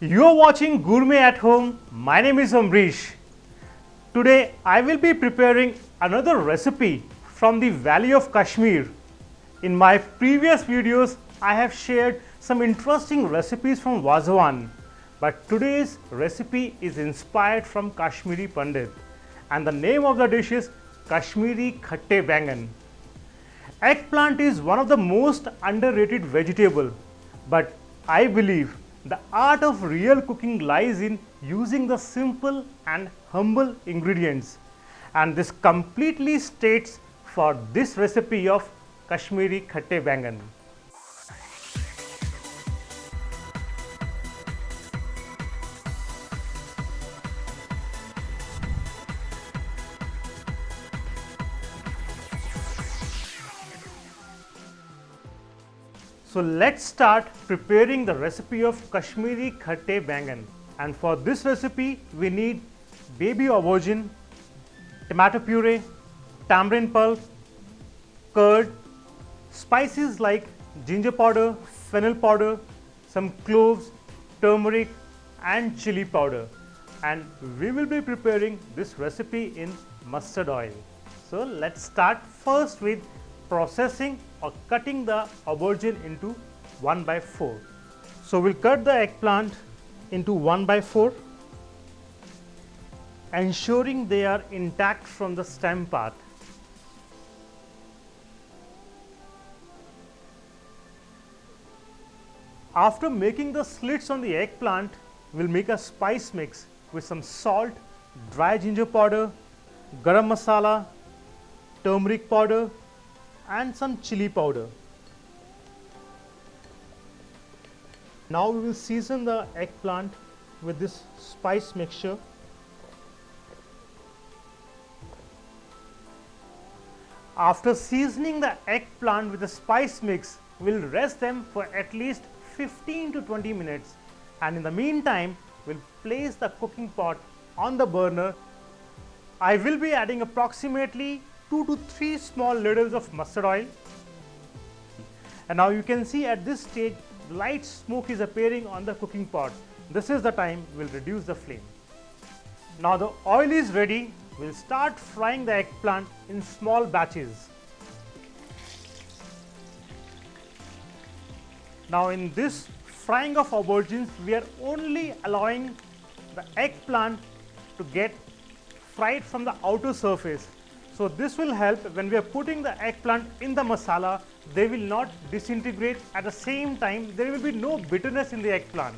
You are watching Gourmet at Home. My name is Amrish. Today I will be preparing another recipe from the Valley of Kashmir. In my previous videos I have shared some interesting recipes from Wazwan, but today's recipe is inspired from Kashmiri Pandit, and the name of the dish is Kashmiri Khatte Baingan. Eggplant is one of the most underrated vegetable, but I believe the art of real cooking lies in using the simple and humble ingredients, and this completely states for this recipe of Kashmiri Khatte Baingan. So let's start preparing the recipe of Kashmiri Khatte Baingan, and for this recipe we need baby aubergine, tomato puree, tamarind pulp, curd, spices like ginger powder, fennel powder, some cloves, turmeric and chili powder, and we will be preparing this recipe in mustard oil. So let's start first with processing or cutting the aubergine into 1/4. So we'll cut the eggplant into 1/4, ensuring they are intact from the stem part. After making the slits on the eggplant, we'll make a spice mix with some salt, dry ginger powder, garam masala, turmeric powder and some chili powder. Now we will season the eggplant with this spice mixture. After seasoning the eggplant with the spice mix, we'll rest them for at least 15 to 20 minutes, and in the meantime we'll place the cooking pot on the burner. I will be adding approximately 2 to 3 small ladles of mustard oil, and now you can see at this stage light smoke is appearing on the cooking pot. This is the time we'll reduce the flame. Now the oil is ready. We'll start frying the eggplant in small batches. Now in this frying of aubergines, we are only allowing the eggplant to get fried from the outer surface. So this will help when we are putting the eggplant in the masala, they will not disintegrate. At the same time, there will be no bitterness in the eggplant.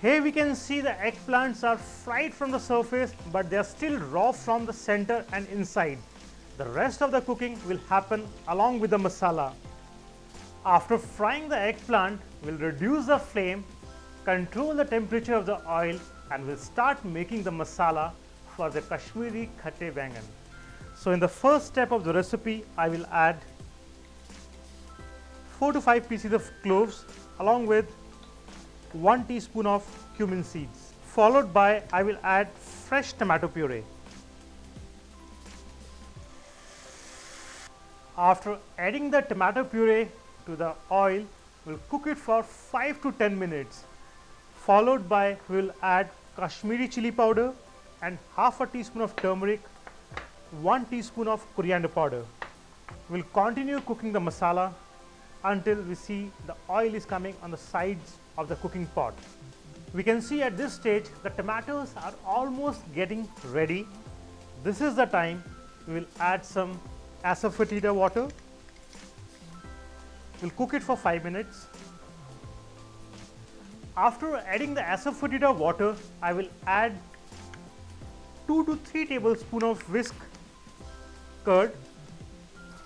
Here we can see the eggplants are fried from the surface, but they are still raw from the center and inside. The rest of the cooking will happen along with the masala. After frying the eggplant, we'll reduce the flame, control the temperature of the oil, and we'll start making the masala for the Kashmiri Khatte Baingan. So in the first step of the recipe, I will add 4 to 5 pieces of cloves along with 1 teaspoon of cumin seeds. Followed by I will add fresh tomato puree. After adding the tomato puree to the oil, we'll cook it for 5 to 10 minutes. Followed by we'll add Kashmiri chili powder and half a teaspoon of turmeric, 1 teaspoon of coriander powder. We'll continue cooking the masala until we see the oil is coming on the sides of the cooking pot. We can see at this stage the tomatoes are almost getting ready. This is the time we will add some asafoetida water. We'll cook it for 5 minutes. After adding the asafoetida water, I will add 2 to 3 tablespoons of whisk curd.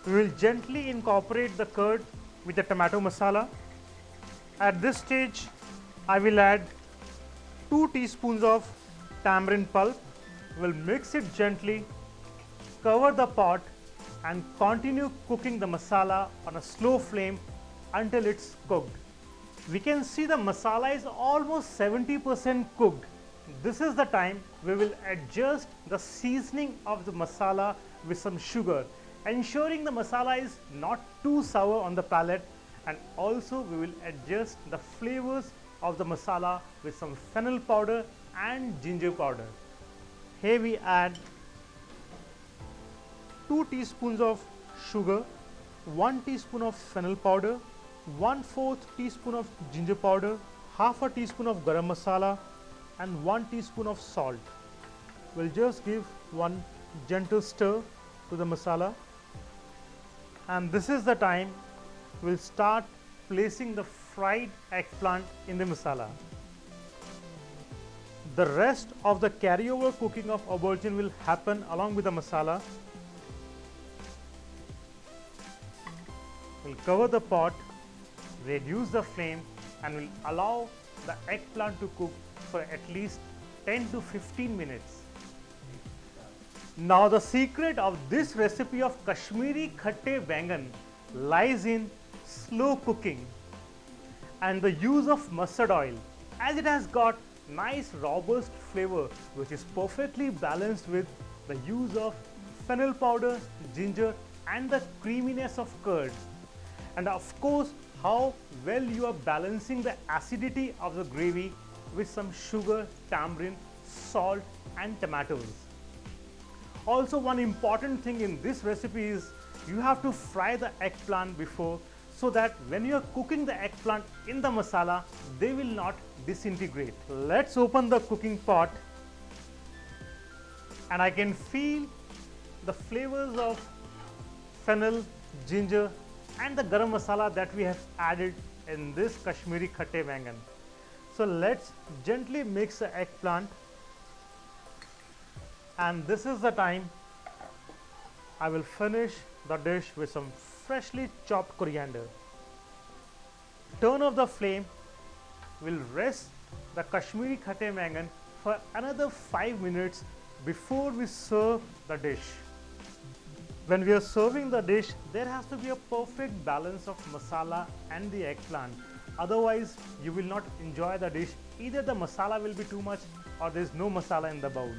We will gently incorporate the curd with the tomato masala. At this stage, I will add 2 teaspoons of tamarind pulp. We'll mix it gently, cover the pot and continue cooking the masala on a slow flame until it's cooked. We can see the masala is almost 70% cooked. This is the time we will adjust the seasoning of the masala with some sugar, ensuring the masala is not too sour on the palate, and also we will adjust the flavors of the masala with some fennel powder and ginger powder. Here we add 2 teaspoons of sugar, 1 teaspoon of fennel powder, 1/4 teaspoon of ginger powder, half a teaspoon of garam masala and 1 teaspoon of salt. We'll just give one gentle stir to the masala, and this is the time we'll start placing the fried eggplant in the masala. The rest of the carryover cooking of aubergine will happen along with the masala. We'll cover the pot, reduce the flame, and we'll allow the eggplant to cook for at least 10 to 15 minutes. Now the secret of this recipe of Kashmiri Khatte Baingan lies in slow cooking and the use of mustard oil, as it has got nice robust flavor which is perfectly balanced with the use of fennel powder, ginger and the creaminess of curd, and of course how well you are balancing the acidity of the gravy with some sugar, tamarind, salt and tomatoes. Also, one important thing in this recipe is you have to fry the eggplant before, so that when you are cooking the eggplant in the masala, they will not disintegrate. Let's open the cooking pot, and I can feel the flavors of fennel, ginger and the garam masala that we have added in this Kashmiri Khatte Baingan. So let's gently mix the eggplant, and this is the time I will finish the dish with some freshly chopped coriander. Turn off the flame. We'll rest the Kashmiri Khatte Baingan for another 5 minutes before we serve the dish. When we are serving the dish, there has to be a perfect balance of masala and the eggplant. Otherwise, you will not enjoy the dish. Either the masala will be too much or there is no masala in the bowl.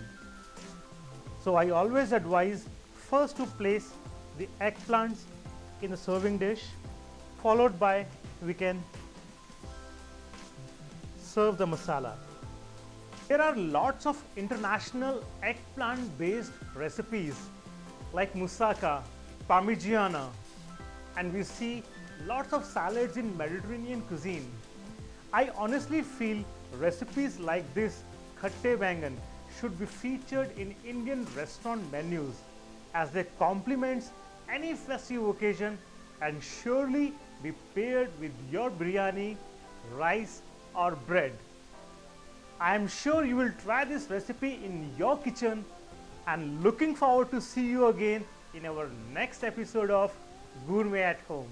So I always advise first to place the eggplants in the serving dish, followed by we can serve the masala. There are lots of international eggplant based recipes like moussaka, parmigiana, and we see lots of salads in Mediterranean cuisine. I honestly feel recipes like this Khatte Baingan should be featured in Indian restaurant menus, as they complement any festive occasion and surely be paired with your biryani, rice or bread. I am sure you will try this recipe in your kitchen, and looking forward to see you again in our next episode of Gourmet at Home.